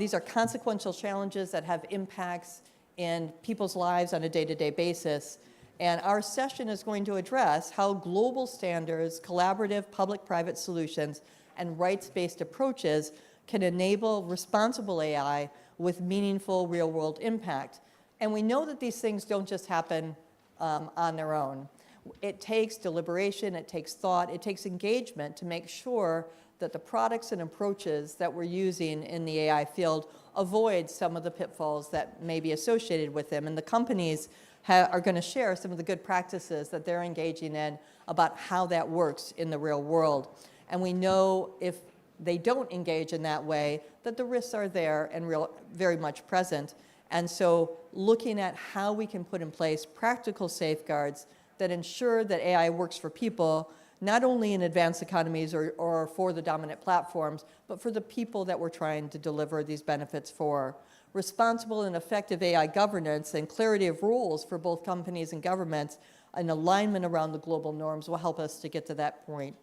These are consequential challenges that have impacts in people's lives on a day-to-day basis. And our session is going to address how global standards, collaborative public-private solutions, and rights-based approaches can enable responsible AI with meaningful real-world impact. And we know that these things don't just happen on their own. It takes deliberation, it takes thought, it takes engagement to make sure that the products and approaches that we're using in the AI field avoid some of the pitfalls that may be associated with them. And the companies are going to share some of the good practices that they're engaging in about how that works in the real world. And we know if they don't engage in that way, that the risks are there and very much present. And so looking at how we can put in place practical safeguards that ensure that AI works for people, not only in advanced economies or for the dominant platforms, but for the people that we're trying to deliver these benefits for. Responsible and effective AI governance and clarity of rules for both companies and governments and alignment around the global norms will help us to get to that point.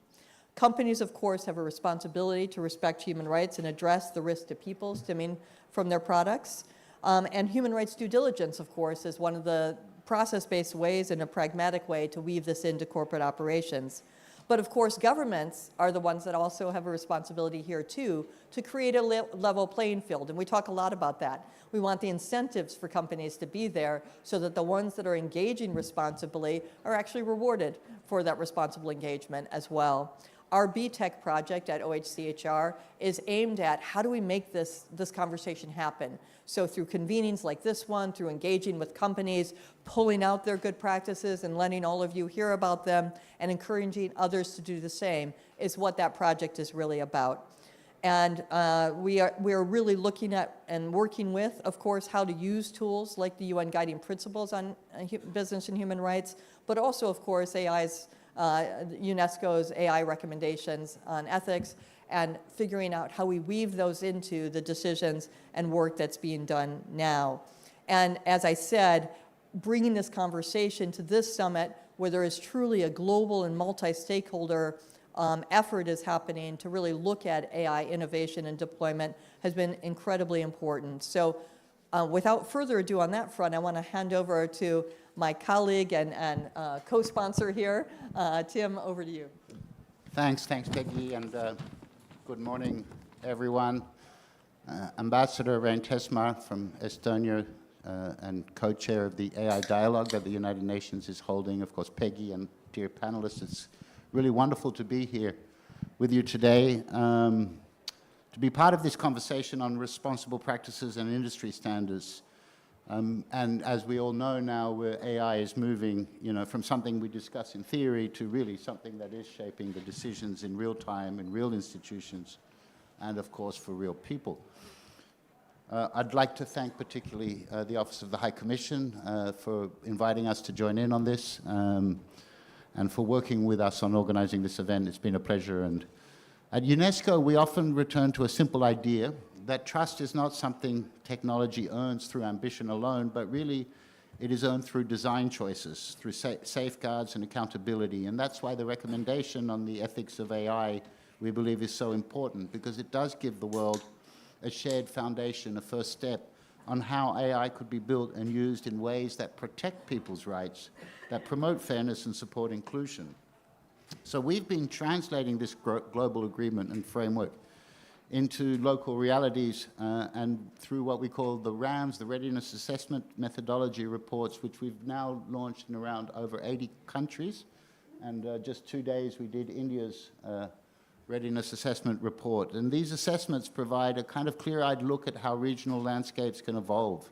Companies, of course, have a responsibility to respect human rights and address the risk to people stemming from their products. And human rights due diligence, of course, is one of the process-based ways and a pragmatic way to weave this into corporate operations. But of course, governments are the ones that also have a responsibility here too to create a level playing field, and we talk a lot about that. We want the incentives for companies to be there so that the ones that are engaging responsibly are actually rewarded for that responsible engagement as well. Our BTEC project at OHCHR is aimed at how do we make this conversation happen. So through convenings like this one, through engaging with companies, pulling out their good practices and letting all of you hear about them and encouraging others to do the same is what that project is really about. And we are really looking at and working with, of course, how to use tools like the UN Guiding Principles on Business and Human Rights, but also, of course, UNESCO's AI recommendations on ethics, and figuring out how we weave those into the decisions and work that's being done now. And as I said, bringing this conversation to this summit where there is truly a global and multi-stakeholder effort is happening to really look at AI innovation and deployment has been incredibly important. So without further ado on that front, I want to hand over to my colleague and co-sponsor here. Tim, over to you. Thanks, Peggy, and good morning, everyone. Ambassador Rein Teismaa from Estonia and co-chair of the AI Dialogue that the United Nations is holding. Of course, Peggy and dear panelists, it's really wonderful to be here with you today to be part of this conversation on responsible practices and industry standards. And as we all know now, where AI is moving, from something we discuss in theory to really something that is shaping the decisions in real time in real institutions, and of course for real people. I'd like to thank particularly the Office of the High Commission for inviting us to join in on this, and for working with us on organizing this event. It's been a pleasure. And at UNESCO, we often return to a simple idea that trust is not something technology earns through ambition alone, but really it is earned through design choices, through safeguards and accountability. And that's why the recommendation on the ethics of AI, we believe, is so important, because it does give the world a shared foundation, a first step on how AI could be built and used in ways that protect people's rights, that promote fairness and support inclusion. So we've been translating this global agreement and framework into local realities and through what we call the RAMs, the Readiness Assessment Methodology Reports, which we've now launched in around over 80 countries. And just 2 days we did India's Readiness Assessment Report. And these assessments provide a kind of clear-eyed look at how regional landscapes can evolve,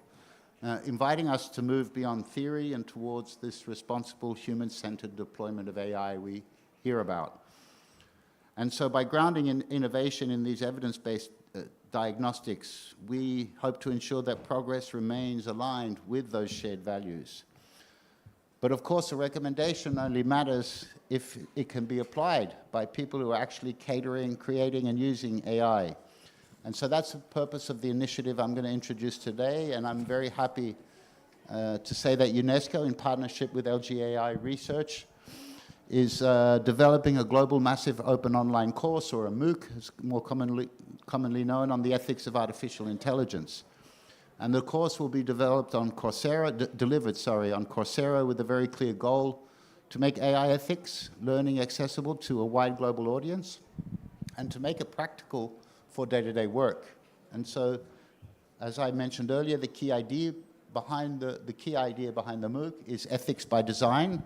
inviting us to move beyond theory and towards this responsible human-centered deployment of AI we hear about. And so by grounding in innovation in these evidence-based diagnostics, we hope to ensure that progress remains aligned with those shared values. But of course, a recommendation only matters if it can be applied by people who are actually catering, creating, and using AI. And so that's the purpose of the initiative I'm going to introduce today, and I'm very happy to say that UNESCO, in partnership with LGAI Research, is developing a global massive open online course, or a MOOC, as more commonly known, on the ethics of artificial intelligence. And the course will be developed on Coursera, delivered on Coursera, with a very clear goal to make AI ethics learning accessible to a wide global audience and to make it practical for day-to-day work. And so, as I mentioned earlier, the key idea behind the MOOC is ethics by design.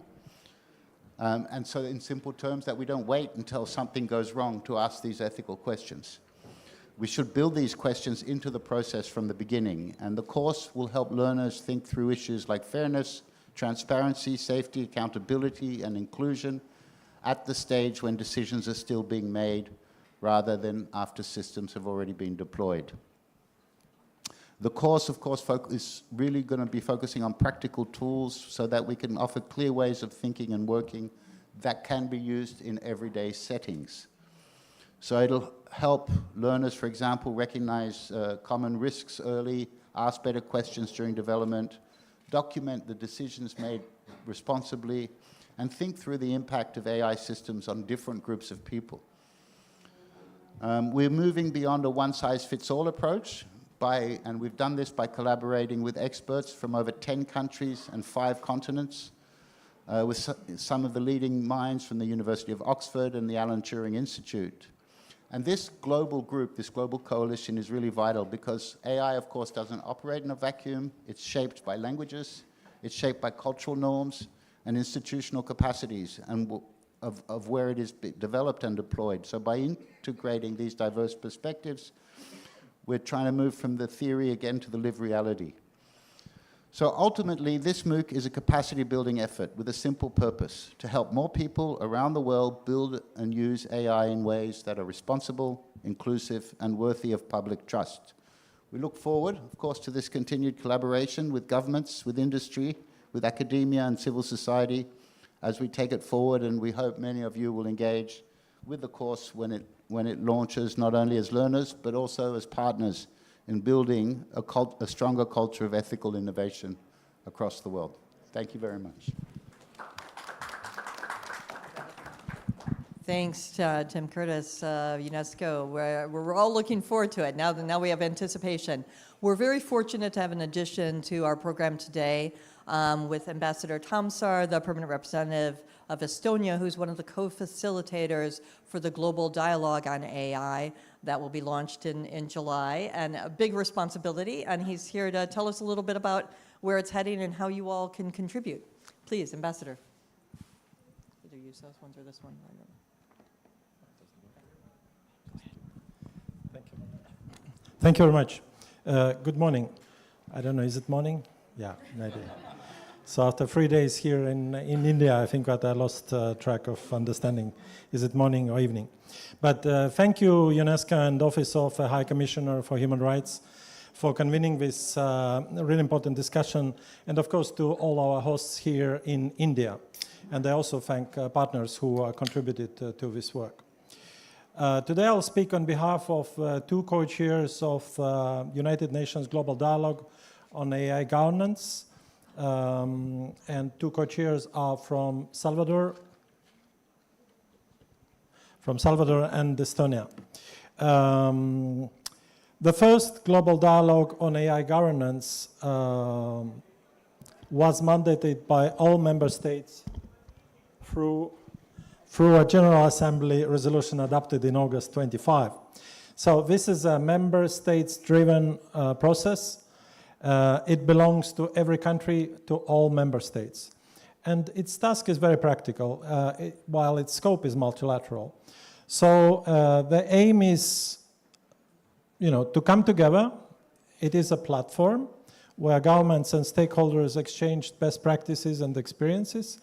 And so in simple terms, that we don't wait until something goes wrong to ask these ethical questions. We should build these questions into the process from the beginning, and the course will help learners think through issues like fairness, transparency, safety, accountability, and inclusion at the stage when decisions are still being made, rather than after systems have already been deployed. The course, of course, is really going to be focusing on practical tools so that we can offer clear ways of thinking and working that can be used in everyday settings. So it'll help learners, for example, recognize common risks early, ask better questions during development, document the decisions made responsibly, and think through the impact of AI systems on different groups of people. We're moving beyond a one-size-fits-all approach, and we've done this by collaborating with experts from over 10 countries and 5 continents, with some of the leading minds from the University of Oxford and the Alan Turing Institute. And this global group, this global coalition, is really vital because AI, of course, doesn't operate in a vacuum. It's shaped by languages, it's shaped by cultural norms and institutional capacities, and of where it is developed and deployed. So by integrating these diverse perspectives, we're trying to move from the theory again to the lived reality. So ultimately, this MOOC is a capacity building effort with a simple purpose: to help more people around the world build and use AI in ways that are responsible, inclusive, and worthy of public trust. We look forward, of course, to this continued collaboration with governments, with industry, with academia and civil society as we take it forward, and we hope many of you will engage with the course when it launches, not only as learners, but also as partners in building a stronger culture of ethical innovation across the world. Thank you very much. Thanks, Tim Curtis, UNESCO. We're all looking forward to it. Now we have anticipation. We're very fortunate to have an addition to our program today with Ambassador Tammsaar, the permanent representative of Estonia, who's one of the co-facilitators for the Global Dialogue on AI that will be launched in July, and a big responsibility. And he's here to tell us a little bit about where it's heading and how you all can contribute. Please, Ambassador. Either use those ones or this one. I don't know. Thank you. Thank you very much. Good morning. I don't know, is it morning? Yeah, maybe. So after 3 days here in India, I think that I lost track of understanding, is it morning or evening? But thank you, UNESCO and Office of the High Commissioner for Human Rights, for convening this really important discussion, and of course to all our hosts here in India. And I also thank partners who contributed to this work. Today I'll speak on behalf of 2 co-chairs of United Nations Global Dialogue on AI Governance, and 2 co-chairs are from Salvador and Estonia. The first Global Dialogue on AI Governance was mandated by all member states through a General Assembly resolution adopted in August 25. So this is a member states-driven process. It belongs to every country, to all member states. And its task is very practical, while its scope is multilateral. So the aim is, to come together. It is a platform where governments and stakeholders exchange best practices and experiences.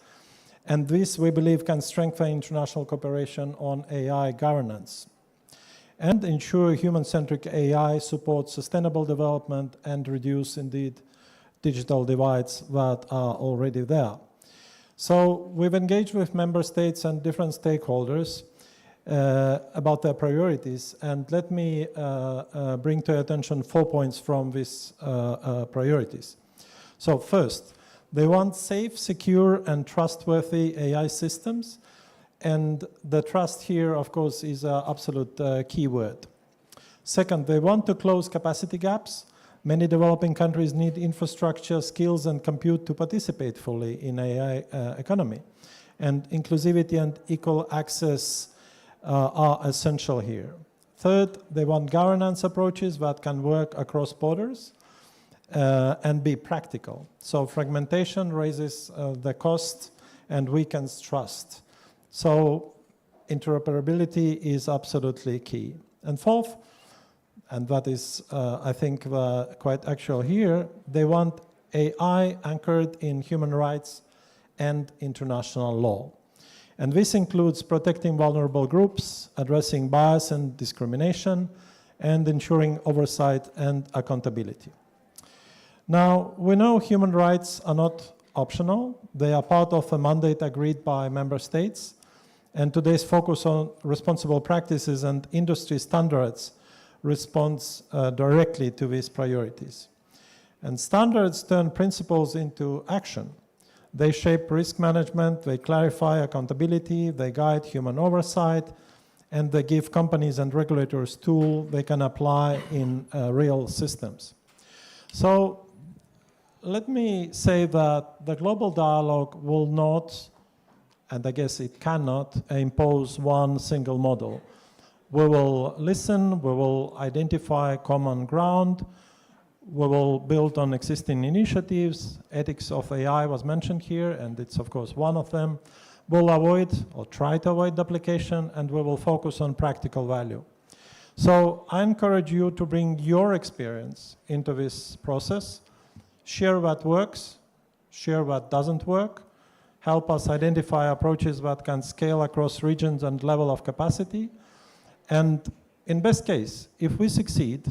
And this, we believe, can strengthen international cooperation on AI governance and ensure human-centric AI supports sustainable development and reduce, indeed, digital divides that are already there. So we've engaged with member states and different stakeholders about their priorities, and let me bring to your attention 4 points from these priorities. So first, They want safe, secure, and trustworthy AI systems. And the trust here, of course, is an absolute key word. Second, they want to close capacity gaps. Many developing countries need infrastructure, skills, and compute to participate fully in AI economy. And inclusivity and equal access are essential here. Third, they want governance approaches that can work across borders and be practical. So fragmentation raises the cost and weakens trust. So interoperability is absolutely key. And fourth, and that is, I think, quite actual here, they want AI anchored in human rights and international law. And this includes protecting vulnerable groups, addressing bias and discrimination, and ensuring oversight and accountability. Now, we know human rights are not optional. They are part of a mandate agreed by member states. And today's focus on responsible practices and industry standards responds directly to these priorities. And standards turn principles into action. They shape risk management, they clarify accountability, they guide human oversight, and they give companies and regulators tools they can apply in real systems. So let me say that the global dialogue will not, and I guess it cannot, impose one single model. We will listen, we will identify common ground, we will build on existing initiatives. Ethics of AI was mentioned here, and it's of course one of them. We'll avoid or try to avoid duplication, and we will focus on practical value. So I encourage you to bring your experience into this process, share what works, share what doesn't work, help us identify approaches that can scale across regions and level of capacity. And in best case, if we succeed,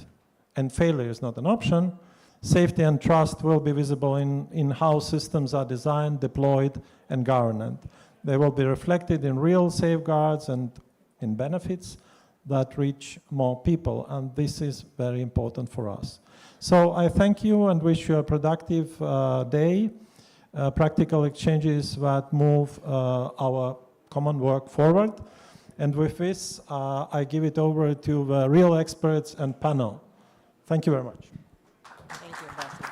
and failure is not an option, safety and trust will be visible in how systems are designed, deployed, and governed. They will be reflected in real safeguards and in benefits that reach more people, and this is very important for us. So I thank you and wish you a productive day, practical exchanges that move our common work forward. And with this, I give it over to the real experts and panel. Thank you very much. Thank you, Ambassador.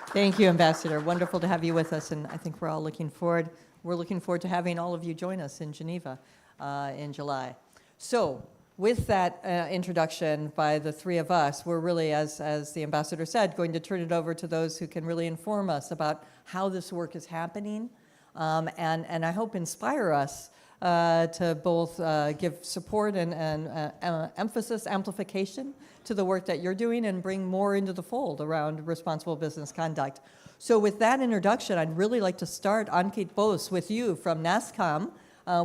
Thank you, Ambassador. Wonderful to have you with us, and I think we're all looking forward. We're looking forward to having all of you join us in Geneva in July. So, with that introduction by the three of us, we're really, as the ambassador said, going to turn it over to those who can really inform us about how this work is happening, and I hope inspire us to both give support and emphasis, amplification to the work that you're doing and bring more into the fold around responsible business conduct. So with that introduction, I'd really like to start, Ankit Bose, with you from NASSCOM.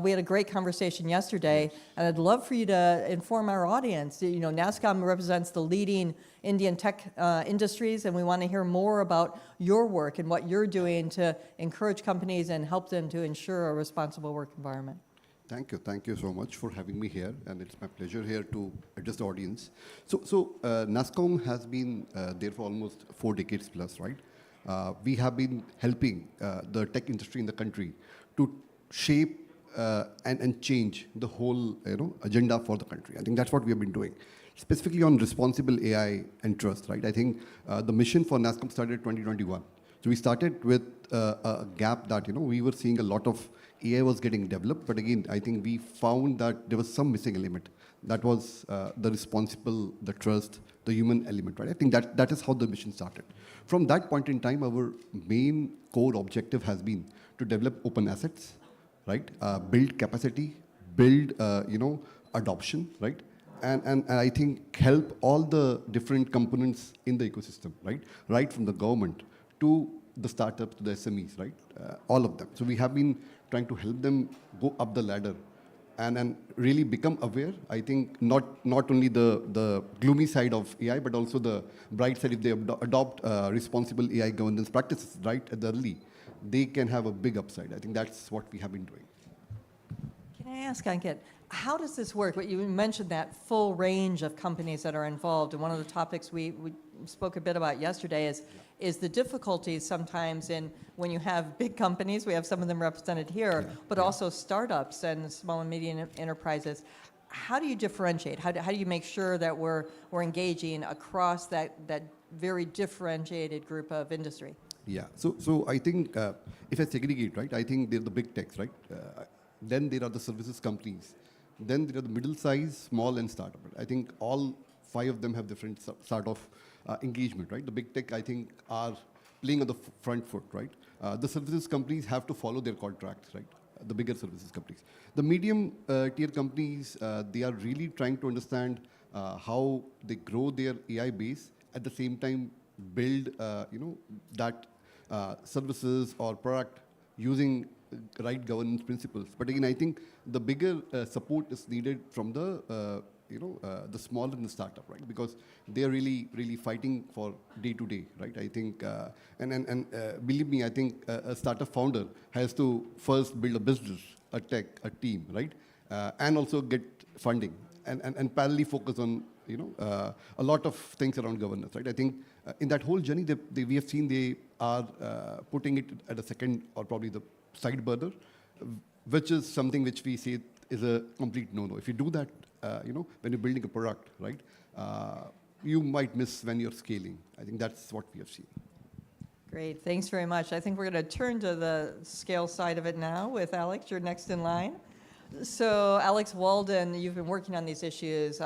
We had a great conversation yesterday, and I'd love for you to inform our audience. You know, NASSCOM represents the leading Indian tech industries, and we want to hear more about your work and what you're doing to encourage companies and help them to ensure a responsible work environment. Thank you so much for having me here, and it's my pleasure here to address the audience. So NASSCOM has been there for almost 4 decades plus, right? We have been helping the tech industry in the country to shape and change the whole agenda for the country. I think that's what we have been doing, specifically on responsible AI and trust, right? I think the mission for NASSCOM started 2021. So we started with a gap that we were seeing a lot of AI was getting developed, but again, I think we found that there was some missing element. That was the responsible, the trust, the human element, right? I think that is how the mission started. From that point in time, our main core objective has been to develop open assets, right? Build capacity, build adoption, right? And I think help all the different components in the ecosystem, right? Right from the government to the startups, to the SMEs, right? All of them. So we have been trying to help them go up the ladder and really become aware. I think not only the gloomy side of AI, but also the bright side. If they adopt responsible AI governance practices, right, at the early, they can have a big upside. I think that's what we have been doing. Can I ask, Ankit, how does this work? You mentioned that full range of companies that are involved, and one of the topics we spoke a bit about yesterday is the difficulties sometimes in when you have big companies, we have some of them represented here, but also startups and small and medium enterprises. How do you differentiate? How do you make sure that we're engaging across that very differentiated group of industry? Yeah. So I think if I segregate, right, I think they're the big techs, right? Then there are the services companies. Then there are the middle size, small, and startup. I think all 5 of them have different sort of engagement, right? The big tech, I think, are playing on the front foot, right? The services companies have to follow their contracts, right? The bigger services companies. The medium tier companies, they are really trying to understand how they grow their AI base, at the same time build, that services or product using right governance principles. But again, I think the bigger support is needed from the the small and the startup, right? Because they are really fighting for day to day, right? I think, and believe me, I think a startup founder has to first build a business, a tech, a team, right? And also get funding, and parallelly focus on a lot of things around governance, right? I think in that whole journey, we have seen they are putting it at a second or probably the side burner, which is something which we say is a complete no-no. If you do that, when you're building a product, right, you might miss when you're scaling. I think that's what we have seen. Great, thanks very much. I think we're going to turn to the scale side of it now with Alex. You're next in line. So Alex Walden, you've been working on these issues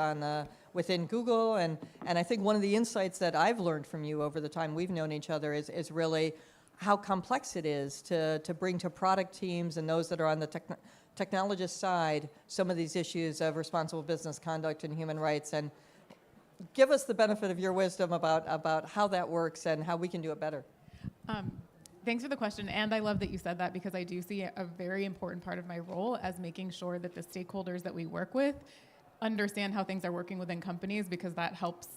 within Google, and I think one of the insights that I've learned from you over the time we've known each other is really how complex it is to bring to product teams and those that are on the technologist side some of these issues of responsible business conduct and human rights. And give us the benefit of your wisdom about how that works and how we can do it better. Thanks for the question, and I love that you said that, because I do see a very important part of my role as making sure that the stakeholders that we work with understand how things are working within companies, because that helps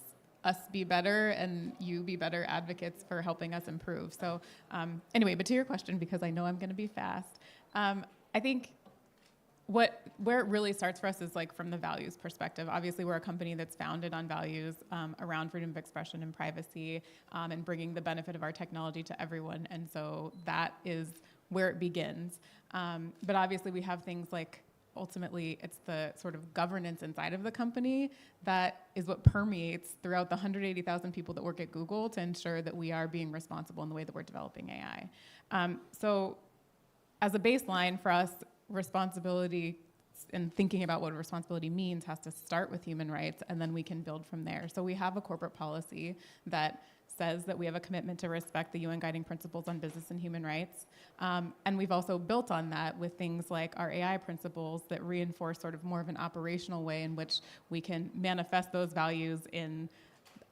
us be better and you be better advocates for helping us improve. So anyway, but to your question, because I know I'm going to be fast, I think where it really starts for us is like from the values perspective. Obviously, we're a company that's founded on values around freedom of expression and privacy, and bringing the benefit of our technology to everyone. And so that is where it begins. But obviously, we have things like, ultimately, it's the sort of governance inside of the company that is what permeates throughout the 180,000 people that work at Google to ensure that we are being responsible in the way that we're developing AI. So as a baseline for us, responsibility and thinking about what responsibility means has to start with human rights, and then we can build from there. So we have a corporate policy that says that we have a commitment to respect the UN Guiding Principles on Business and Human Rights. And we've also built on that with things like our AI principles that reinforce sort of more of an operational way in which we can manifest those values in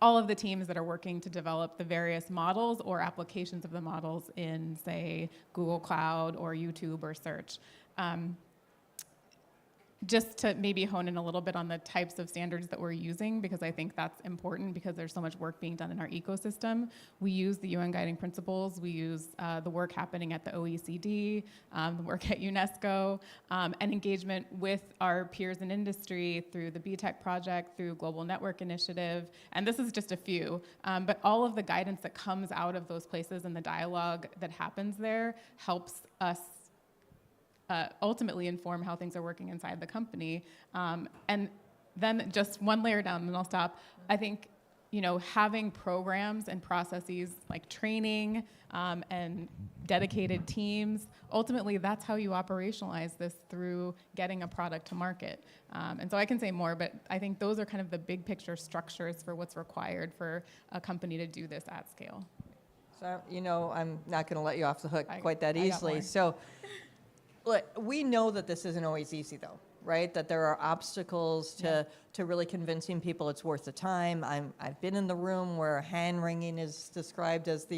all of the teams that are working to develop the various models or applications of the models in, say, Google Cloud or YouTube or search. Just to maybe hone in a little bit on the types of standards that we're using, because I think that's important, because there's so much work being done in our ecosystem. We use the UN Guiding Principles. We use the work happening at the OECD, the work at UNESCO, and engagement with our peers in industry through the BTEC project, through Global Network Initiative, and this is just a few. But all of the guidance that comes out of those places and the dialogue that happens there helps us ultimately inform how things are working inside the company. And then just one layer down, and then I'll stop. I think, having programs and processes like training and dedicated teams, ultimately that's how you operationalize this through getting a product to market. And so I can say more, but I think those are kind of the big picture structures for what's required for a company to do this at scale. So, I'm not going to let you off the hook quite that I got easily. more. So, look, we know that this isn't always easy, though, right? That there are obstacles to really convincing people it's worth the time. I've been in the room where hand-wringing is described as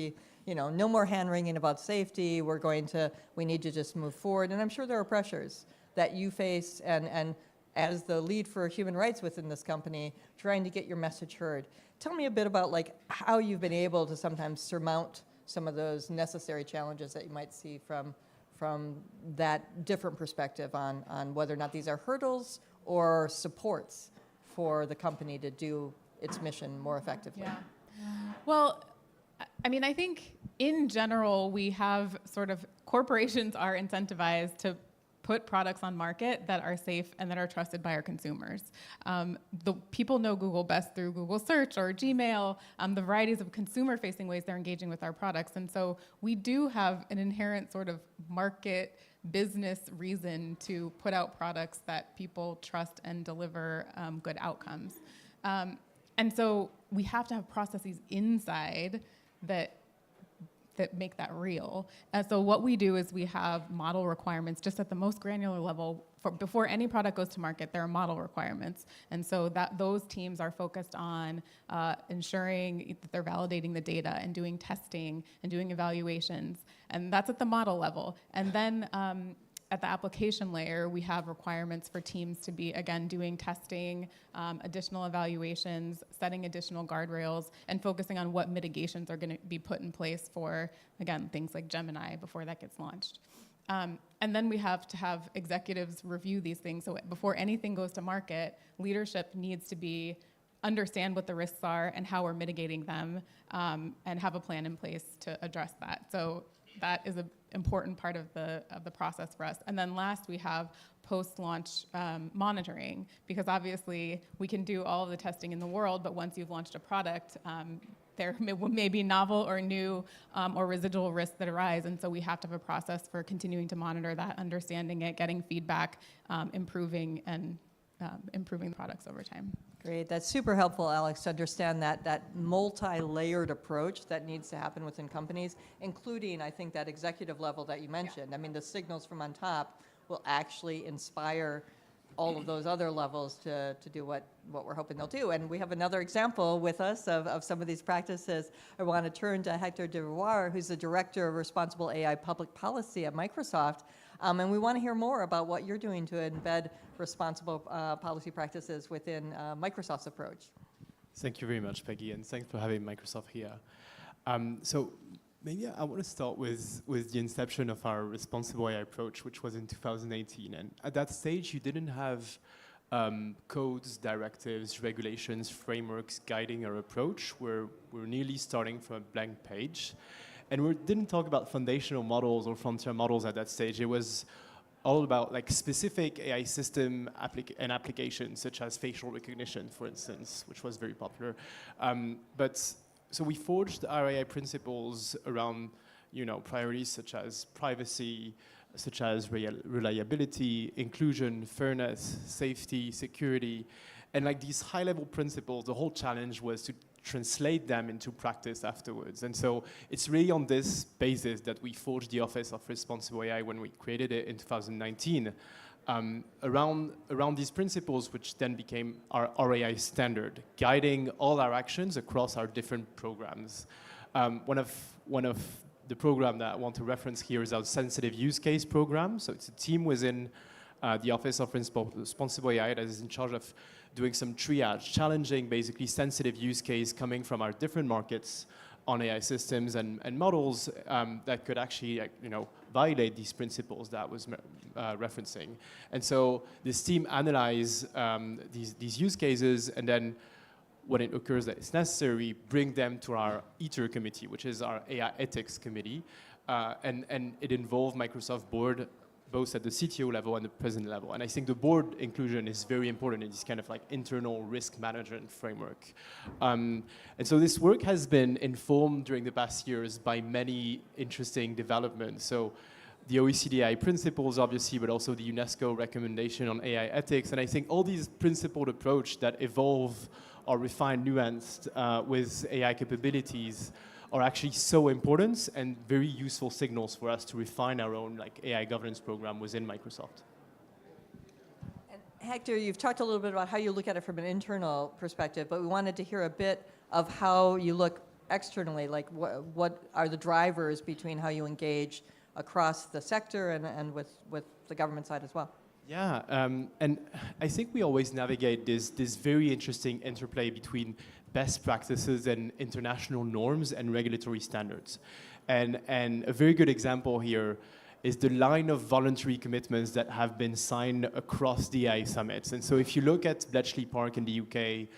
no more hand-wringing about safety. We need to just move forward. And I'm sure there are pressures that you face, and as the lead for human rights within this company, trying to get your message heard. Tell me a bit about how you've been able to sometimes surmount some of those necessary challenges that you might see from that different perspective on whether or not these are hurdles or supports for the company to do its mission more effectively. Yeah. Well, I mean, I think in general, we have sort of corporations are incentivized to put products on market that are safe and that are trusted by our consumers. The people know Google best through Google Search or Gmail, the varieties of consumer-facing ways they're engaging with our products. And so we do have an inherent sort of market business reason to put out products that people trust and deliver good outcomes. And so we have to have processes inside that make that real. And so what we do is we have model requirements just at the most granular level. Before any product goes to market, there are model requirements. And so those teams are focused on ensuring that they're validating the data and doing testing and doing evaluations. And that's at the model level. And then at the application layer, we have requirements for teams to be, again, doing testing, additional evaluations, setting additional guardrails, and focusing on what mitigations are going to be put in place for, again, things like Gemini before that gets launched. And then we have to have executives review these things. So before anything goes to market, leadership needs to understand what the risks are and how we're mitigating them, and have a plan in place to address that. So that is an important part of the process for us. And then last, we have post-launch monitoring, because obviously we can do all of the testing in the world, but once you've launched a product, there may be novel or new or residual risks that arise. And so we have to have a process for continuing to monitor that, understanding it, getting feedback, improving the products over time. Great, that's super helpful, Alex, to understand that multi-layered approach that needs to happen within companies, including, I think, that executive level that you mentioned. I mean, the signals from on top will actually inspire all of those other levels to do what we're hoping they'll do. And we have another example with us of some of these practices. I want to turn to Hector de Villard, who's the Director of Responsible AI Public Policy at Microsoft. And we want to hear more about what you're doing to embed responsible policy practices within Microsoft's approach. Thank you very much, Peggy, and thanks for having Microsoft here. So maybe I want to start with the inception of our responsible AI approach, which was in 2018. And at that stage, you didn't have codes, directives, regulations, frameworks guiding our approach. We're nearly starting from a blank page. And we didn't talk about foundational models or frontier models at that stage. It was all about like specific AI system and applications, such as facial recognition, for instance, which was very popular. So we forged our AI principles around, priorities such as privacy, such as reliability, inclusion, fairness, safety, security, and like these high-level principles. The whole challenge was to translate them into practice afterwards. And so it's really on this basis that we forged the Office of Responsible AI when we created it in 2019, around these principles, which then became our AI standard, guiding all our actions across our different programs. One of the program that I want to reference here is our sensitive use case program. So it's a team within the Office of Responsible AI that is in charge of doing some triage, challenging basically sensitive use case coming from our different markets on AI systems and models that could actually violate these principles that I was referencing. And so this team analyze these use cases, and then when it occurs that it's necessary, bring them to our ITER committee, which is our AI ethics committee. And it involved Microsoft board, both at the CTO level and the president level. And I think the board inclusion is very important in this kind of like internal risk management framework. And so this work has been informed during the past years by many interesting developments. So the OECD AI principles, obviously, but also the UNESCO recommendation on AI ethics. And I think all these principled approach that evolve or refine nuanced with AI capabilities are actually so important and very useful signals for us to refine our own AI governance program within Microsoft. And Hector, you've talked a little bit about how you look at it from an internal perspective, but we wanted to hear a bit of how you look externally, like what are the drivers between how you engage across the sector and with the government side as well? Yeah, and I think we always navigate this very interesting interplay between best practices and international norms and regulatory standards. And a very good example here is the line of voluntary commitments that have been signed across the AI summits. And so if you look at Bletchley Park in the UK,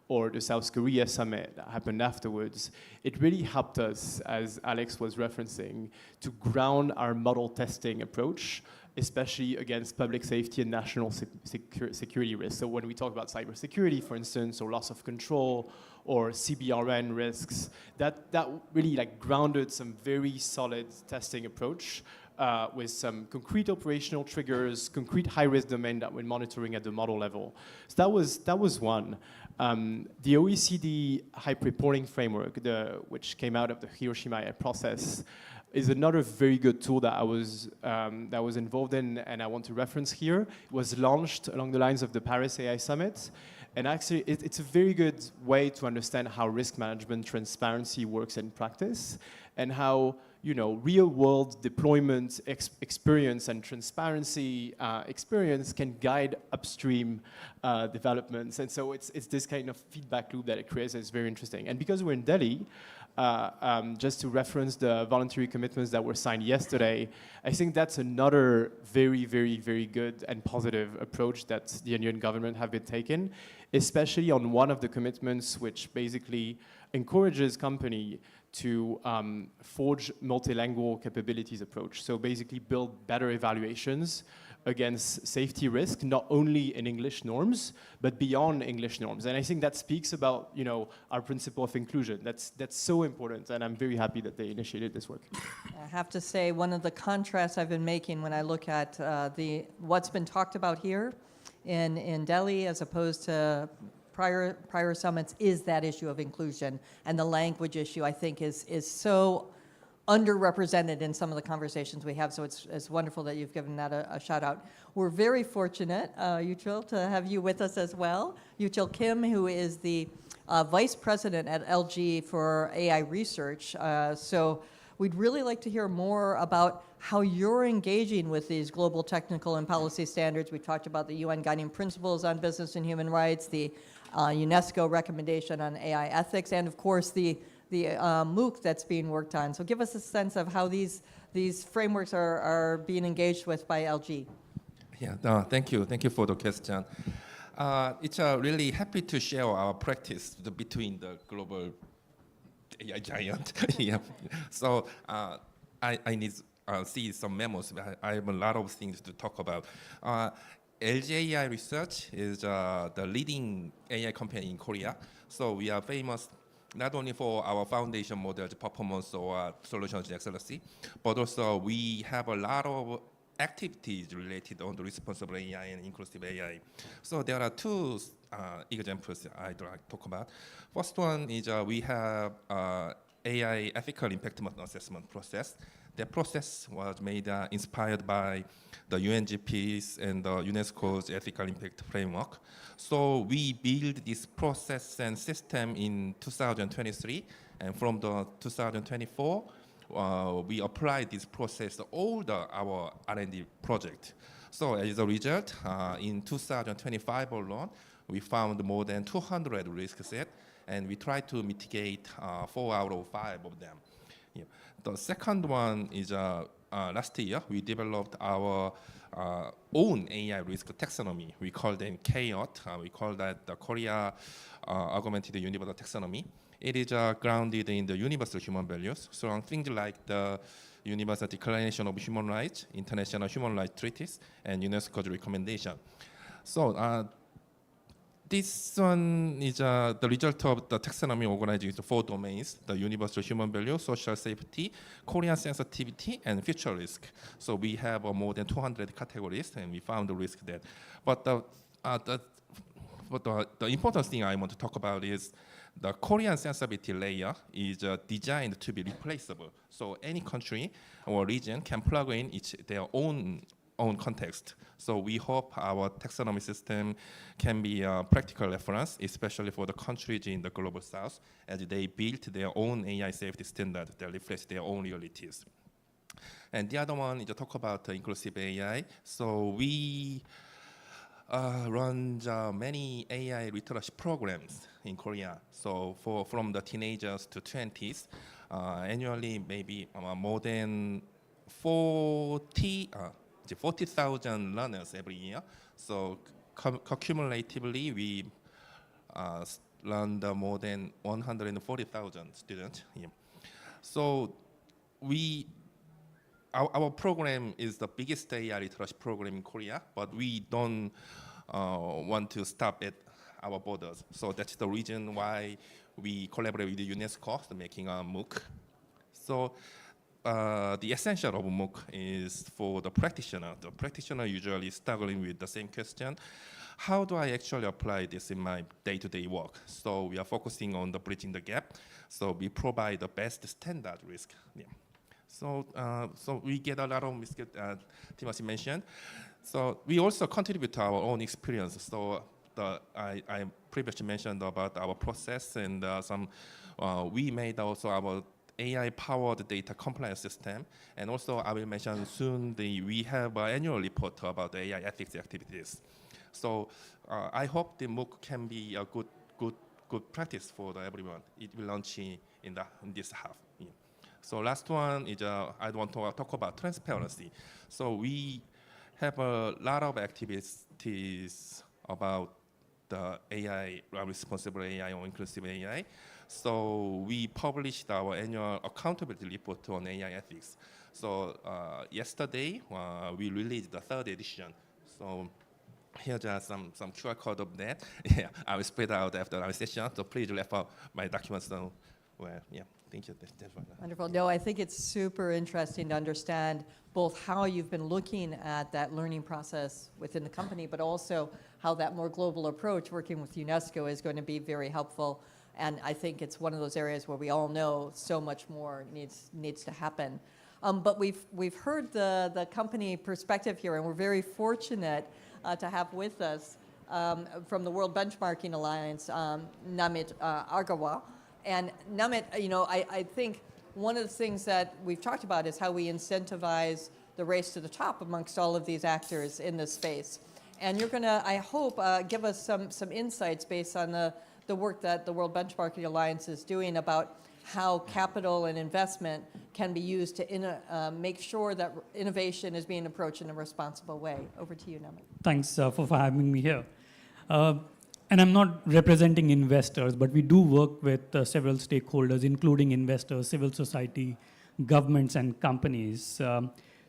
or the South Korea summit that happened afterwards, it really helped us, as Alex was referencing, to ground our model testing approach, especially against public safety and national security risks. So when we talk about cybersecurity, for instance, or loss of control, or CBRN risks, that really like grounded some very solid testing approach with some concrete operational triggers, concrete high-risk domain that we're monitoring at the model level. So that was one. The OECD hype reporting framework, which came out of the Hiroshima process, is another very good tool that I was involved in and I want to reference here. It was launched along the lines of the Paris AI Summit. And actually, it's a very good way to understand how risk management transparency works in practice and how real-world deployment experience and transparency experience can guide upstream developments. And so it's this kind of feedback loop that it creates that's very interesting. And because we're in Delhi, just to reference the voluntary commitments that were signed yesterday, I think that's another very, very, very good and positive approach that the Indian government have been taking, especially on one of the commitments which basically encourages company to forge multilingual capabilities approach. So basically build better evaluations against safety risk, not only in English norms, but beyond English norms. And I think that speaks about our principle of inclusion. That's so important, and I'm very happy that they initiated this work. I have to say, one of the contrasts I've been making when I look at what's been talked about here in Delhi as opposed to prior summits is that issue of inclusion, and the language issue, I think, is so underrepresented in some of the conversations we have, so it's wonderful that you've given that a shout out. We're very fortunate, Yuchil, to have you with us as well. Yuchil Kim, who is the Vice President at LG for AI Research. So we'd really like to hear more about how you're engaging with these global technical and policy standards. We talked about the UN Guiding Principles on Business and Human Rights, the UNESCO recommendation on AI ethics, and of course the MOOC that's being worked on. So give us a sense of how these frameworks are being engaged with by LG. Yeah, thank you for the question. It's really happy to share our practice between the global AI giant. Yeah. So I need see some memos. I have a lot of things to talk about. LG AI Research is the leading AI company in Korea. So we are famous not only for our foundation models, performance, or solutions excellency, but also we have a lot of activities related on the responsible AI and inclusive AI. So there are two examples I'd like to talk about. First one is we have AI ethical impact assessment process. That process was made inspired by the UNGP's and the UNESCO's ethical impact framework. So we built this process and system in 2023, and from the 2024, we applied this process to all our R&D project. So as a result, in 2025 alone, we found more than 200 risk sets, and we tried to mitigate 4 out of 5 of them. Yeah. The second one is last year, we developed our own AI risk taxonomy. We call them KAOT. We call that the Korea Augmented Universal Taxonomy. It is grounded in the universal human values, so on things like the Universal Declaration of Human Rights, International Human Rights Treaties, and UNESCO's recommendation. So this one is the result of the taxonomy organized into 4 domains: the universal human value, social safety, Korean sensitivity, and future risk. So we have more than 200 categories, and we found the risk there. But the important thing I want to talk about is the Korean sensitivity layer is designed to be replaceable. So any country or region can plug in their own context. So we hope our taxonomy system can be a practical reference, especially for the countries in the global south, as they build their own AI safety standard that reflects their own realities. And the other one is to talk about inclusive AI. So we run many AI literacy programs in Korea. So from the teenagers to 20s, annually maybe more than 40,000 learners every year. So cumulatively, we learned more than 140,000 students. Yeah. So our program is the biggest AI literacy program in Korea, but we don't want to stop at our borders. So that's the reason why we collaborate with UNESCO to making a MOOC. So the essential of MOOC is for the practitioner. The practitioner usually struggling with the same question. How do I actually apply this in my day-to-day work? So we are focusing on the bridging the gap. So we provide the best standard risk. Yeah. So we get a lot of risk, Timothy mentioned. So we also contribute to our own experience. So I previously mentioned about our process and we made also our AI-powered data compliance system. And also I will mention soon we have an annual report about the AI ethics activities. So I hope the MOOC can be a good practice for everyone. It will launch in this half. Yeah. So last one is I want to talk about transparency. So we have a lot of activities about the AI, responsible AI or inclusive AI. So we published our annual accountability report on AI ethics. So yesterday we released the 3rd edition. So here's just some QR code of that. Yeah, I will spread out after our session. So please refer my documents. Well, yeah, thank you. Wonderful. No, I think it's super interesting to understand both how you've been looking at that learning process within the company, but also how that more global approach working with UNESCO is going to be very helpful. And I think it's one of those areas where we all know so much more needs to happen. But we've heard the company perspective here, and we're very fortunate to have with us from the World Benchmarking Alliance, Namit Agarwal. And Namit, I think one of the things that we've talked about is how we incentivize the race to the top amongst all of these actors in this space. And you're going to, I hope, give us some insights based on the work that the World Benchmarking Alliance is doing about how capital and investment can be used to make sure that innovation is being approached in a responsible way. Over to you, Namit. Thanks for having me here. And I'm not representing investors, but we do work with several stakeholders, including investors, civil society, governments, and companies.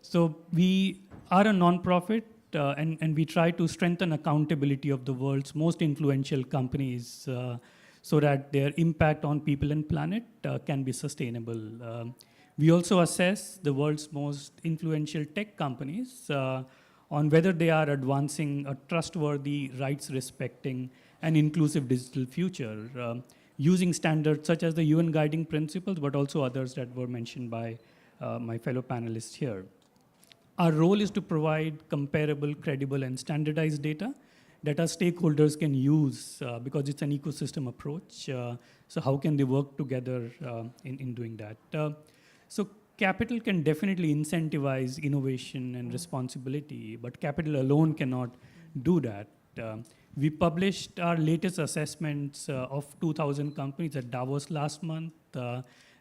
So we are a nonprofit, and we try to strengthen accountability of the world's most influential companies so that their impact on people and planet can be sustainable. We also assess the world's most influential tech companies on whether they are advancing a trustworthy, rights-respecting, and inclusive digital future, using standards such as the UN Guiding Principles, but also others that were mentioned by my fellow panelists here. Our role is to provide comparable, credible, and standardized data that our stakeholders can use because it's an ecosystem approach. So how can they work together in doing that? So capital can definitely incentivize innovation and responsibility, but capital alone cannot do that. We published our latest assessments of 2,000 companies at Davos last month,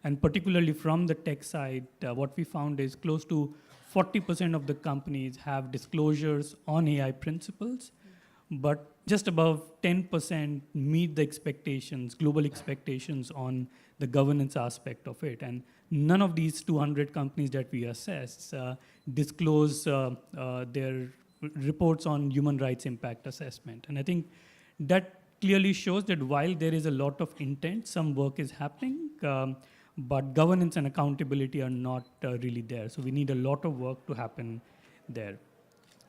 and particularly from the tech side, what we found is close to 40% of the companies have disclosures on AI principles, but just above 10% meet the expectations, global expectations on the governance aspect of it. And none of these 200 companies that we assess disclose their reports on human rights impact assessment. And I think that clearly shows that while there is a lot of intent, some work is happening, but governance and accountability are not really there. So we need a lot of work to happen there.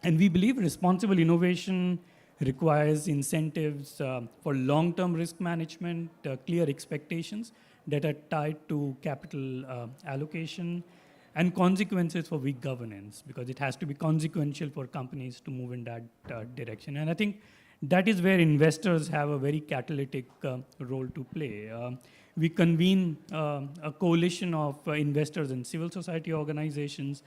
And we believe responsible innovation requires incentives for long-term risk management, clear expectations that are tied to capital allocation, and consequences for weak governance, because it has to be consequential for companies to move in that direction. And I think that is where investors have a very catalytic role to play. We convene a coalition of investors and civil society organizations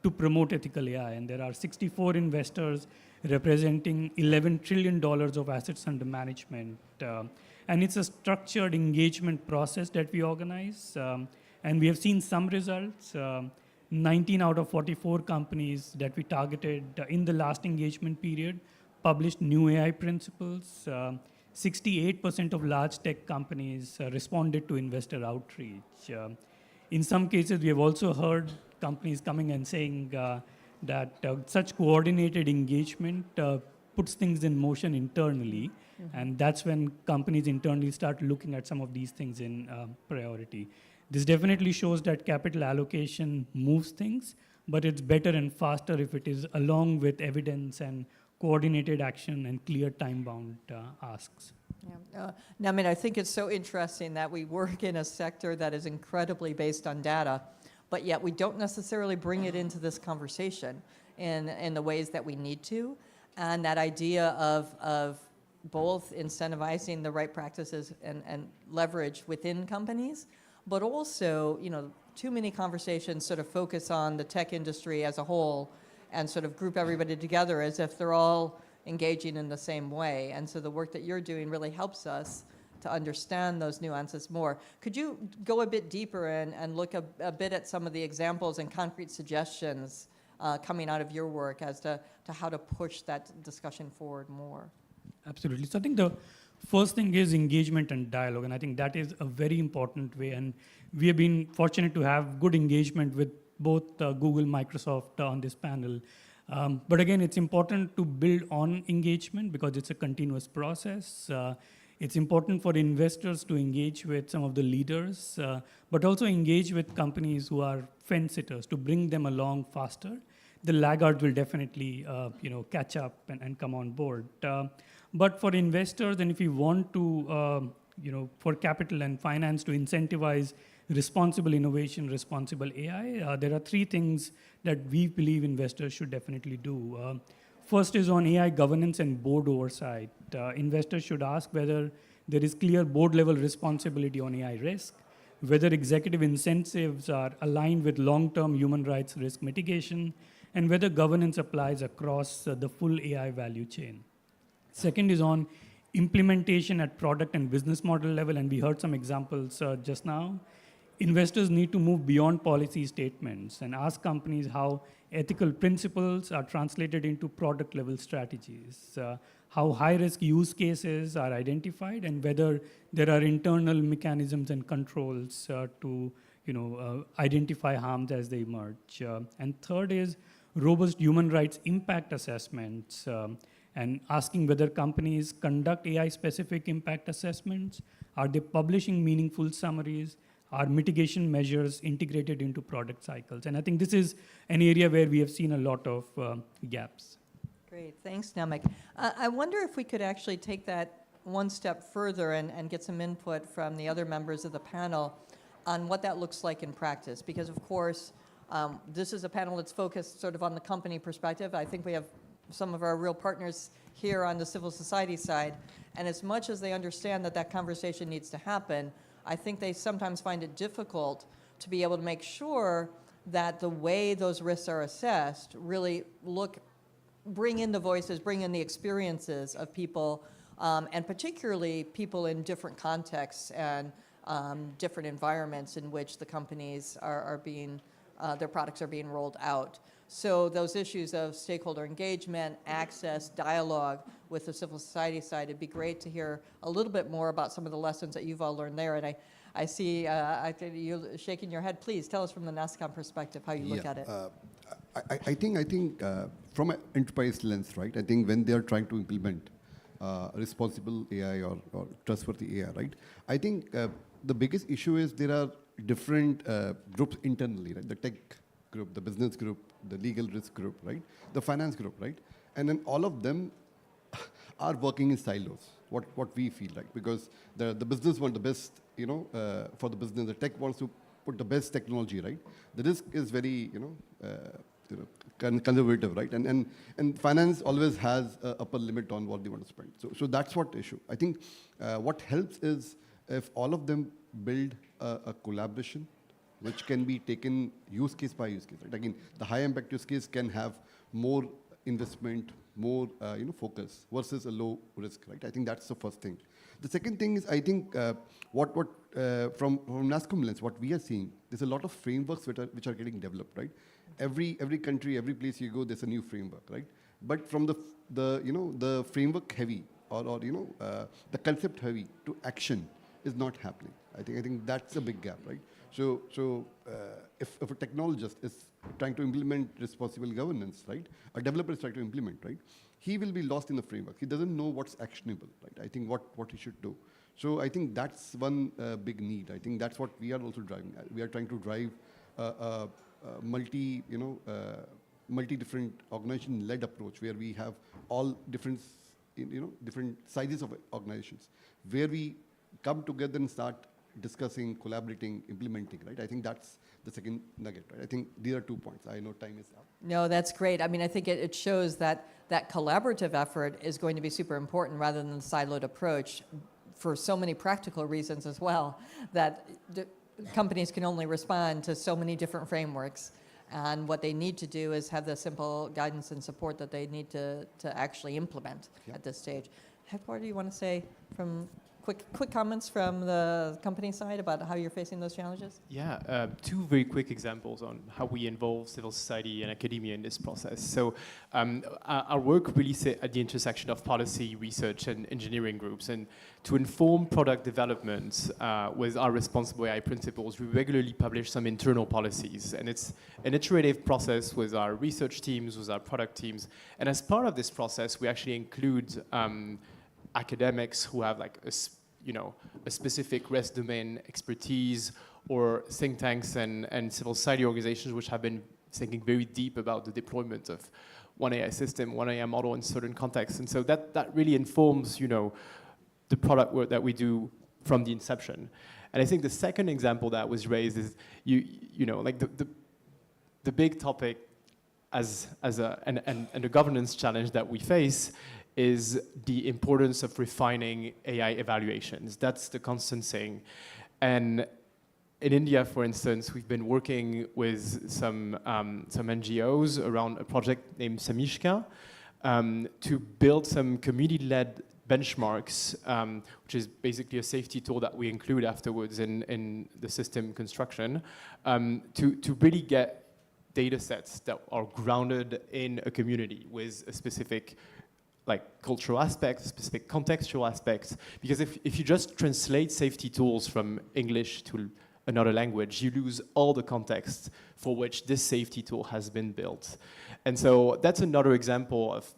to promote ethical AI, and there are 64 investors representing $11 trillion of assets under management. And it's a structured engagement process that we organize. And we have seen some results. 19 out of 44 companies that we targeted in the last engagement period published new AI principles. 68% of large tech companies responded to investor outreach. In some cases, we have also heard companies coming and saying that such coordinated engagement puts things in motion internally, and that's when companies internally start looking at some of these things in priority. This definitely shows that capital allocation moves things, but it's better and faster if it is along with evidence and coordinated action and clear time-bound asks. Yeah. Now, I mean, I think it's so interesting that we work in a sector that is incredibly based on data, but yet we don't necessarily bring it into this conversation in the ways that we need to. And that idea of both incentivizing the right practices and leverage within companies, but also, you know, too many conversations sort of focus on the tech industry as a whole and sort of group everybody together as if they're all engaging in the same way. And so the work that you're doing really helps us to understand those nuances more. Could you go a bit deeper and look a bit at some of the examples and concrete suggestions coming out of your work as to how to push that discussion forward more? Absolutely. So I think the first thing is engagement and dialogue, and I think that is a very important way. And we have been fortunate to have good engagement with both Google, Microsoft on this panel. But again, it's important to build on engagement because it's a continuous process. It's important for investors to engage with some of the leaders, but also engage with companies who are fence-sitters to bring them along faster. The laggards will definitely catch up and come on board. But for investors, and if you want to, for capital and finance to incentivize responsible innovation, responsible AI, there are three things that we believe investors should definitely do. First is on AI governance and board oversight. Investors should ask whether there is clear board-level responsibility on AI risk, whether executive incentives are aligned with long-term human rights risk mitigation, and whether governance applies across the full AI value chain. Second is on implementation at product and business model level, and we heard some examples just now. Investors need to move beyond policy statements and ask companies how ethical principles are translated into product level strategies, how high-risk use cases are identified, and whether there are internal mechanisms and controls to identify harms as they emerge. And third is robust human rights impact assessments and asking whether companies conduct AI-specific impact assessments, are they publishing meaningful summaries, are mitigation measures integrated into product cycles? And I think this is an area where we have seen a lot of gaps. Great, thanks, Namek. I wonder if we could actually take that one step further and get some input from the other members of the panel on what that looks like in practice. Because of course, this is a panel that's focused sort of on the company perspective. I think we have some of our real partners here on the civil society side. And as much as they understand that that conversation needs to happen, I think they sometimes find it difficult to be able to make sure that the way those risks are assessed really bring in the voices, bring in the experiences of people, and particularly people in different contexts and different environments in which the companies are being, their products are being rolled out. So those issues of stakeholder engagement, access, dialogue with the civil society side, it'd be great to hear a little bit more about some of the lessons that you've all learned there. And I see you shaking your head. Please tell us from the NASSCOM perspective how you look at it. I think from an enterprise lens, right? I think when they are trying to implement responsible AI or trustworthy AI, right? I think the biggest issue is there are different groups internally, right? The tech group, the business group, the legal risk group, right? The finance group, right? And then all of them are working in silos, what we feel like, because the business want the best, for the business, the tech wants to put the best technology, right? The risk is very, conservative, right? And finance always has an upper limit on what they want to spend. So that's what issue. I think what helps is if all of them build a collaboration, which can be taken use case by use case. Right? Again, the high impact use case can have more investment, more focus versus a low risk. Right? I think that's the first thing. The second thing is I think what from NASSCOM lens, what we are seeing, there's a lot of frameworks which are getting developed. Right? Every country, every place you go, there's a new framework. Right? But from the framework heavy, or the concept heavy to action is not happening. I think that's a big gap, right? So if a technologist is trying to implement responsible governance, right, a developer is trying to implement, right, he will be lost in the framework. He doesn't know what's actionable, right? I think what he should do. So I think that's one big need. I think that's what we are also driving. We are trying to drive multi-different organization-led approach where we have all different, different sizes of organizations, where we come together and start discussing, collaborating, implementing, right? I think that's the second nugget, right? I think these are 2 points. I know time is up. No, that's great. I mean, I think it shows that that collaborative effort is going to be super important rather than the siloed approach for so many practical reasons as well, that companies can only respond to so many different frameworks. And what they need to do is have the simple guidance and support that they need to actually implement at this stage. Hector, do you want to say from quick comments from the company side about how you're facing those challenges? Yeah, two very quick examples on how we involve civil society and academia in this process. So our work really sits at the intersection of policy, research, and engineering groups. And to inform product development with our responsible AI principles, we regularly publish some internal policies. And it's an iterative process with our research teams, with our product teams. And as part of this process, we actually include academics who have like a specific REST domain expertise, or think tanks and civil society organizations which have been thinking very deep about the deployment of one AI system, one AI model in certain contexts. And so that really informs, the product work that we do from the inception. And I think the second example that was raised is, like the big topic and the governance challenge that we face is the importance of refining AI evaluations. That's the constant thing. And in India, for instance, we've been working with some NGOs around a project named Samishka to build some community-led benchmarks, which is basically a safety tool that we include afterwards in the system construction, to really get data sets that are grounded in a community with a specific cultural aspects, specific contextual aspects. Because if you just translate safety tools from English to another language, you lose all the context for which this safety tool has been built. And so that's another example of,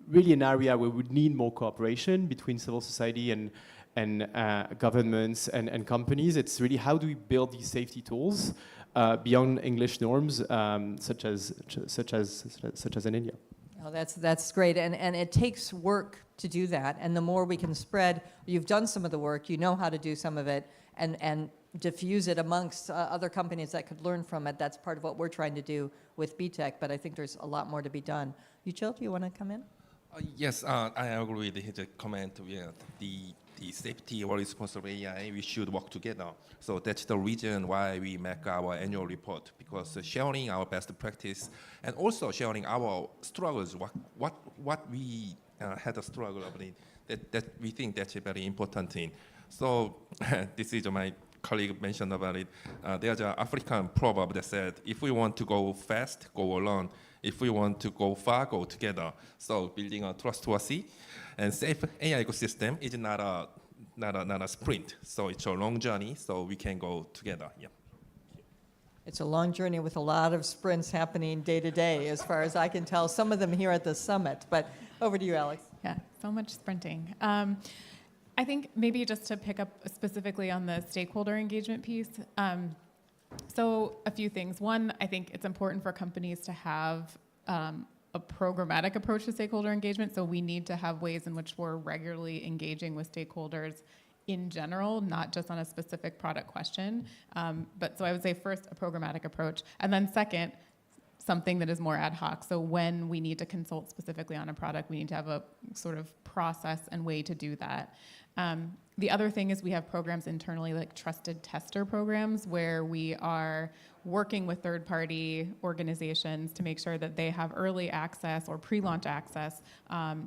really an area where we need more cooperation between civil society and governments and companies. It's really how do we build these safety tools beyond English norms, such as in India. Oh, that's great, and it takes work to do that, and the more we can spread, you've done some of the work, you know how to do some of it, and diffuse it amongst other companies that could learn from it. That's part of what we're trying to do with BTEC, but I think there's a lot more to be done. Yuchil, do you want to come in? Yes, I agree with his comment with the safety or responsible AI, we should work together. So that's the reason why we make our annual report, because sharing our best practice and also sharing our struggles, what we had a struggle about it, that we think that's a very important thing. So this is my colleague mentioned about it. There's an African proverb that said, if we want to go fast, go alone. If we want to go far, go together. So building a trustworthy and safe AI ecosystem is not a sprint. So it's a long journey, so we can go together. Yeah. It's a long journey with a lot of sprints happening day to day, as far as I can tell, some of them here at the summit. But over to you, Alex. Yeah, so much sprinting. I think maybe just to pick up specifically on the stakeholder engagement piece. So a few things. One, I think it's important for companies to have a programmatic approach to stakeholder engagement. So we need to have ways in which we're regularly engaging with stakeholders in general, not just on a specific product question. But so I would say first, a programmatic approach. And then second, something that is more ad hoc. So when we need to consult specifically on a product, we need to have a sort of process and way to do that. The other thing is we have programs internally like trusted tester programs where we are working with third-party organizations to make sure that they have early access or pre-launch access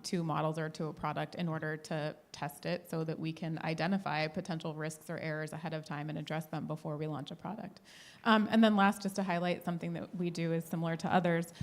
to models or to a product in order to test it so that we can identify potential risks or errors ahead of time and address them before we launch a product. And then last, just to highlight something that we do is similar to others,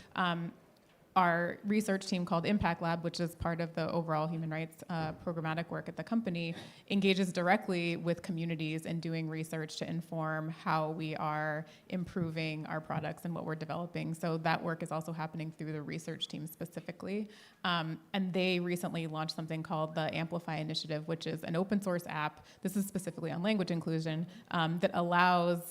our research team called Impact Lab, which is part of the overall human rights programmatic work at the company, engages directly with communities in doing research to inform how we are improving our products and what we're developing. So that work is also happening through the research team specifically. And they recently launched something called the Amplify Initiative, which is an open source app. This is specifically on language inclusion that allows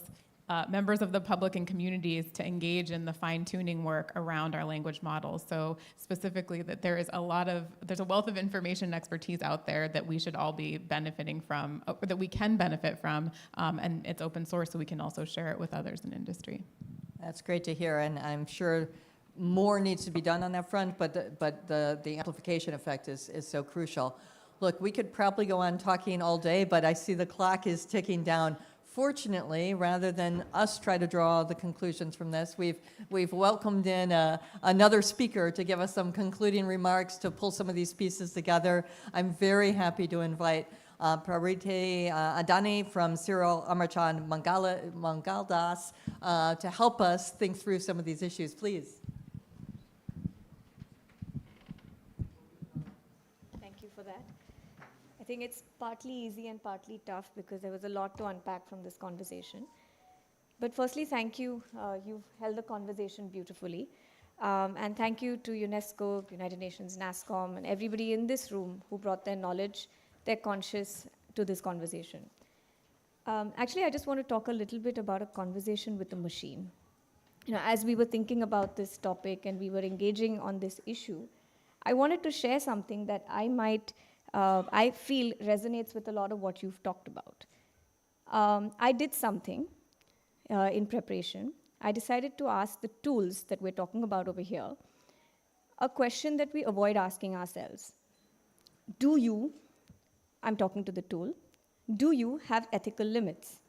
members of the public and communities to engage in the fine-tuning work around our language models. So specifically that there's a wealth of information and expertise out there that we should all be benefiting from, or that we can benefit from, and it's open source, so we can also share it with others in industry. That's great to hear, and I'm sure more needs to be done on that front, but the amplification effect is so crucial. Look, we could probably go on talking all day, but I see the clock is ticking down. Fortunately, rather than us try to draw the conclusions from this, we've welcomed in another speaker to give us some concluding remarks, to pull some of these pieces together. I'm very happy to invite Parite Adani from Cyril Amarchand Mangaldas to help us think through some of these issues. Please. Thank you for that. I think it's partly easy and partly tough because there was a lot to unpack from this conversation. But firstly, thank you. You've held the conversation beautifully. And thank you to UNESCO, United Nations, NASSCOM, and everybody in this room who brought their knowledge, their conscious to this conversation. Actually, I just want to talk a little bit about a conversation with the machine. As we were thinking about this topic and we were engaging on this issue, I wanted to share something that I feel resonates with a lot of what you've talked about. I did something in preparation. I decided to ask the tools that we're talking about over here a question that we avoid asking ourselves. I'm talking to the tool, do you have ethical limits?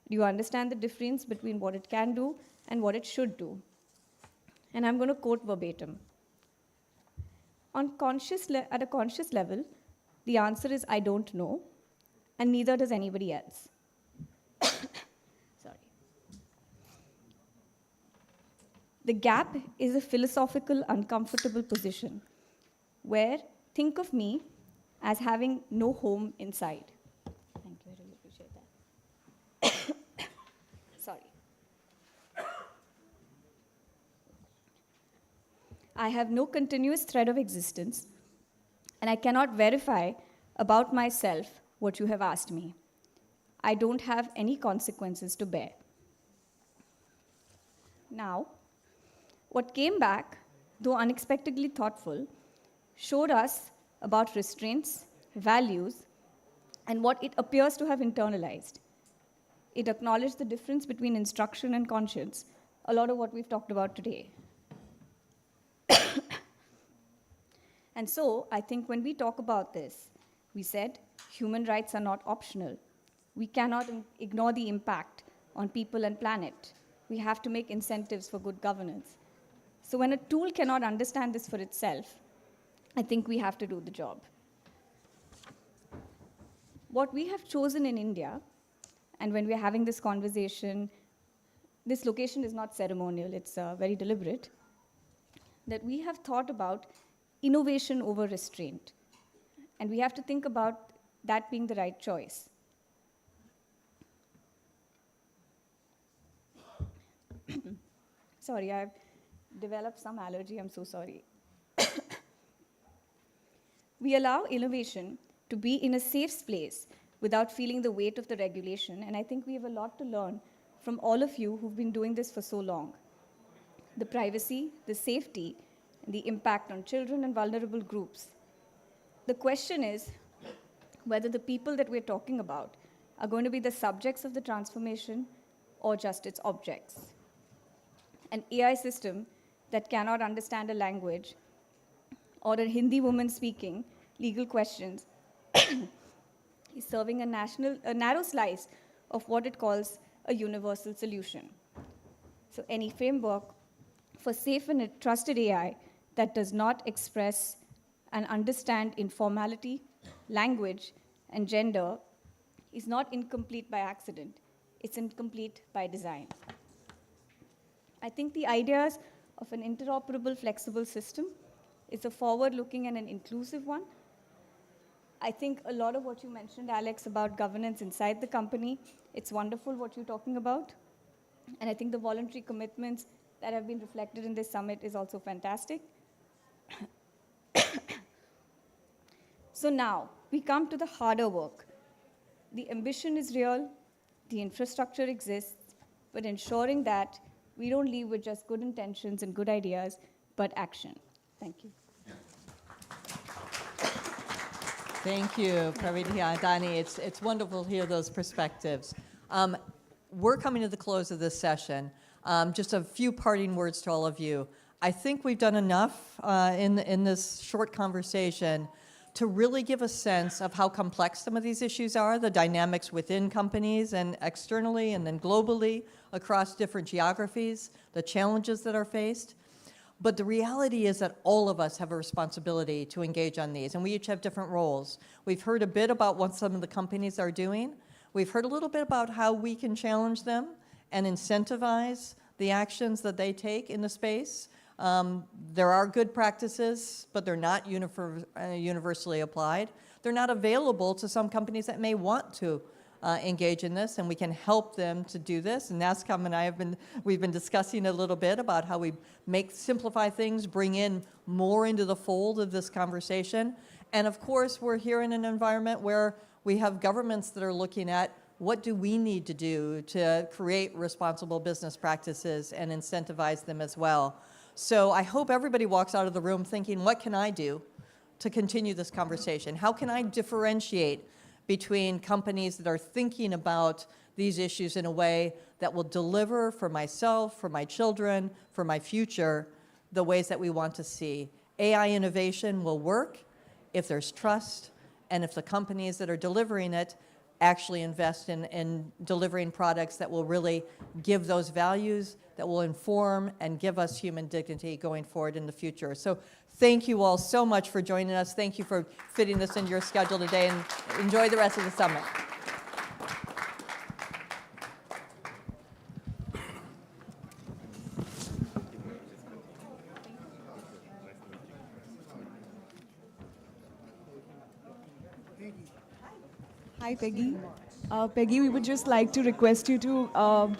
Do you understand the difference between what it can do and what it should do? And I'm going to quote verbatim. At a conscious level, the answer is I don't know, and neither does anybody else. Sorry. The gap is a philosophical, uncomfortable position where think of me as having no home inside. Thank you, I really appreciate that. Sorry. I have no continuous thread of existence, and I cannot verify about myself what you have asked me. I don't have any consequences to bear. Now, what came back, though unexpectedly thoughtful, showed us about restraints, values, and what it appears to have internalized. It acknowledged the difference between instruction and conscience, a lot of what we've talked about today. And so, I think when we talk about this, we said human rights are not optional. We cannot ignore the impact on people and planet. We have to make incentives for good governance. So when a tool cannot understand this for itself, I think we have to do the job. What we have chosen in India, and when we're having this conversation, this location is not ceremonial, it's very deliberate, that we have thought about innovation over restraint. And we have to think about that being the right choice. Sorry, I've developed some allergy, I'm so sorry. We allow innovation to be in a safe place without feeling the weight of the regulation, and I think we have a lot to learn from all of you who've been doing this for so long. The privacy, the safety, and the impact on children and vulnerable groups. The question is whether the people that we're talking about are going to be the subjects of the transformation or just its objects. An AI system that cannot understand a language or a Hindi woman speaking legal questions is serving a narrow slice of what it calls a universal solution. So any framework for safe and trusted AI that does not express and understand informality, language, and gender is not incomplete by accident. It's incomplete by design. I think the ideas of an interoperable, flexible system. It's a forward-looking and an inclusive one. I think a lot of what you mentioned, Alex, about governance inside the company, it's wonderful what you're talking about. And I think the voluntary commitments that have been reflected in this summit is also fantastic. So now, we come to the harder work. The ambition is real, the infrastructure exists, but ensuring that we don't leave with just good intentions and good ideas, but action. Thank you. Thank you, Pravidya, Dani. It's wonderful to hear those perspectives. We're coming to the close of this session. Just a few parting words to all of you. I think we've done enough in this short conversation to really give a sense of how complex some of these issues are, the dynamics within companies and externally and then globally across different geographies, the challenges that are faced. But the reality is that all of us have a responsibility to engage on these, and we each have different roles. We've heard a bit about what some of the companies are doing. We've heard a little bit about how we can challenge them and incentivize the actions that they take in the space. There are good practices, but they're not universally applied. They're not available to some companies that may want to engage in this, and we can help them to do this. And NASSCOM and I we've been discussing a little bit about how we simplify things, bring in more into the fold of this conversation. And of course, we're here in an environment where we have governments that are looking at what do we need to do to create responsible business practices and incentivize them as well. So I hope everybody walks out of the room thinking, what can I do to continue this conversation? How can I differentiate between companies that are thinking about these issues in a way that will deliver for myself, for my children, for my future, the ways that we want to see? AI innovation will work if there's trust and if the companies that are delivering it actually invest in delivering products that will really give those values, that will inform and give us human dignity going forward in the future. So thank you all so much for joining us. Thank you for fitting this into your schedule today, and enjoy the rest of the summit. Hi, Peggy. Peggy, we would just like to request you to